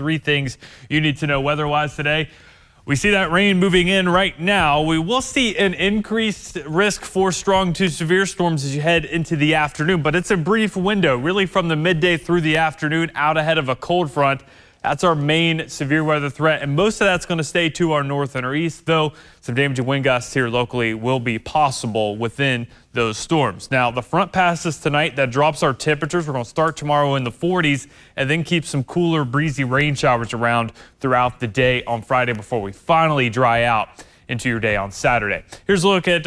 3 things you need to know weather-wise today. We see that rain moving in right now. We will see an increased risk for strong to severe storms as you head into the afternoon, but it's a brief window, really from the midday through the afternoon, out ahead of a cold front. That's our main severe weather threat, and most of that's going to stay to our north and our east, though some damaging wind gusts here locally will be possible within those storms. Now, the front passes tonight. That drops our temperatures. We're going to start tomorrow in the 40s and then keep some cooler, breezy rain showers around throughout the day on Friday before we finally dry out into your day on Saturday. Here's a look at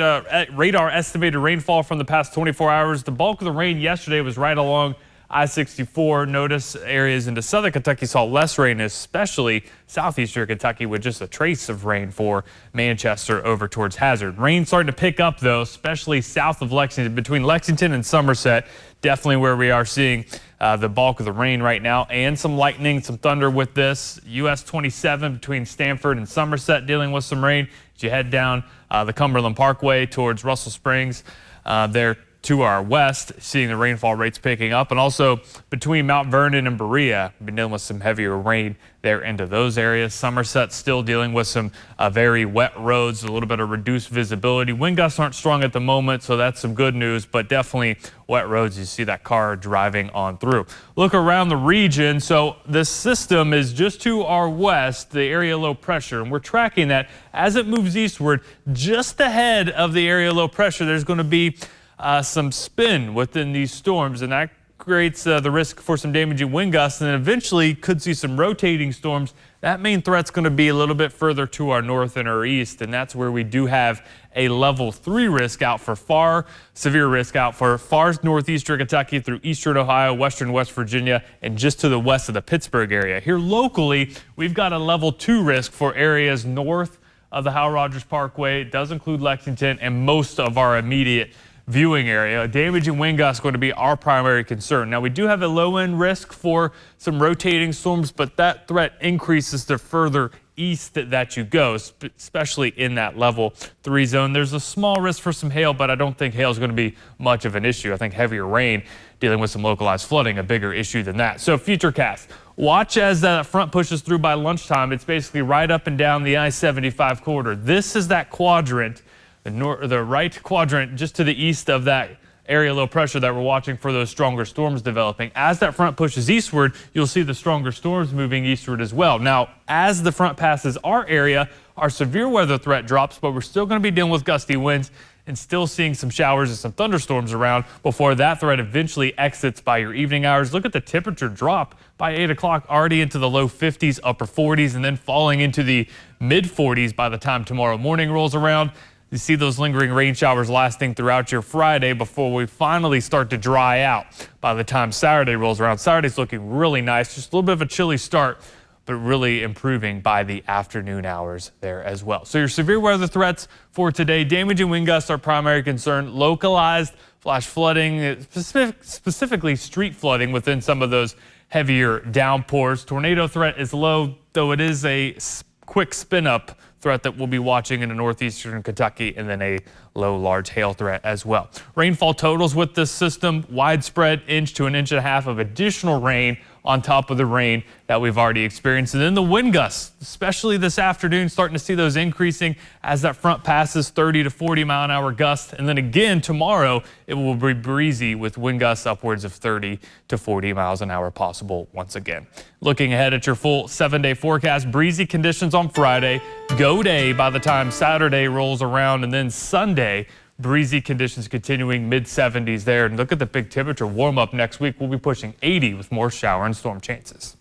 radar estimated rainfall from the past 24 hours. The bulk of the rain yesterday was right along I-64. Notice areas into southern Kentucky saw less rain, especially southeastern Kentucky, with just a trace of rain for Manchester over towards Hazard. Rain starting to pick up, though, especially south of Lexington, between Lexington and Somerset. Definitely where we are seeing the bulk of the rain right now, and some lightning, some thunder with this. US 27 between Stanford and Somerset dealing with some rain. As you head down the Cumberland Parkway towards Russell Springs, there to our west, seeing the rainfall rates picking up, and also between Mount Vernon and Berea, we've been dealing with some heavier rain there into those areas. Somerset still dealing with some very wet roads, a little bit of reduced visibility. Wind gusts aren't strong at the moment, so that's some good news, but definitely wet roads. You see that car driving on through. Look around the region. So this system is just to our west, the area low pressure, and we're tracking that as it moves eastward. Just ahead of the area low pressure, there's going to be some spin within these storms, and that creates the risk for some damaging wind gusts, and then eventually could see some rotating storms. That main threat's going to be a little bit further to our north and our east, and that's where we do have a level 3 risk out for severe risk out for far northeastern Kentucky through eastern Ohio, western West Virginia, and just to the west of the Pittsburgh area. Here locally, we've got a level 2 risk for areas north of the Howell Rogers Parkway. It does include Lexington and most of our immediate viewing area. Damaging wind gusts going to be our primary concern. Now, we do have a low-end risk for some rotating storms, but that threat increases the further east that you go, especially in that level 3 zone. There's a small risk for some hail, but I don't think hail is going to be much of an issue. I think heavier rain dealing with some localized flooding, a bigger issue than that. So futurecast. Watch as that front pushes through by lunchtime. It's basically right up and down the I-75 corridor. This is that quadrant, the right quadrant just to the east of that area low pressure that we're watching for those stronger storms developing. As that front pushes eastward, you'll see the stronger storms moving eastward as well. Now, as the front passes our area, our severe weather threat drops, but we're still going to be dealing with gusty winds and still seeing some showers and some thunderstorms around before that threat eventually exits by your evening hours. Look at the temperature drop by 8 o'clock, already into the low 50s, upper 40s, and then falling into the mid 40s by the time tomorrow morning rolls around. You see those lingering rain showers lasting throughout your Friday before we finally start to dry out by the time Saturday rolls around. Saturday's looking really nice, just a little bit of a chilly start, but really improving by the afternoon hours there as well. So your severe weather threats for today: damaging wind gusts are primary concern, localized flash flooding, specifically street flooding within some of those heavier downpours. Tornado threat is low, though it is a quick spin up threat that we'll be watching in the northeastern Kentucky, and then a low large hail threat as well. Rainfall totals with this system: widespread 1 to 1.5 inches of additional rain on top of the rain that we've already experienced. And then the wind gusts, especially this afternoon, starting to see those increasing as that front passes, 30 to 40 mile an hour gusts. And then again tomorrow, it will be breezy with wind gusts upwards of 30 to 40 miles an hour possible once again. Looking ahead at your full 7-day forecast: breezy conditions on Friday, go day by the time Saturday rolls around, and then Sunday, breezy conditions continuing, mid 70s there. And look at the big temperature warm up next week. We'll be pushing 80 with more shower and storm chances.